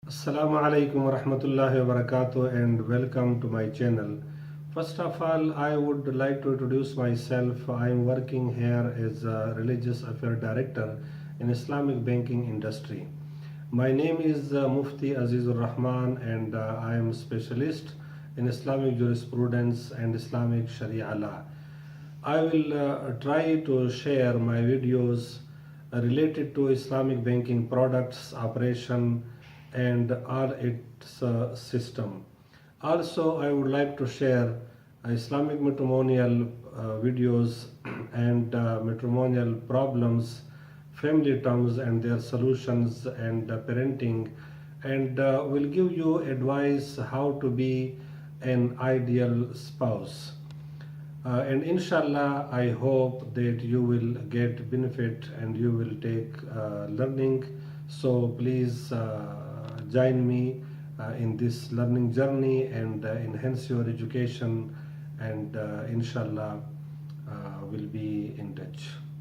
Assalamu alaikum wa rahmatullahi wa barakatuh and welcome to my channel. First of all, I would like to introduce myself. I am working here as a religious affair director in Islamic banking industry. My name is Mufti Azizur Rahman and I am specialist in Islamic jurisprudence and Islamic Sharia law. I will try to share my videos related to Islamic banking products, operation, and all its system. Also, I would like to share Islamic matrimonial videos and matrimonial problems, family terms and their solutions, and parenting, and will give you advice how to be an ideal spouse. And inshallah, I hope that you will get benefit and you will take learning. So please join me in this learning journey and enhance your education. And inshallah, will be in touch.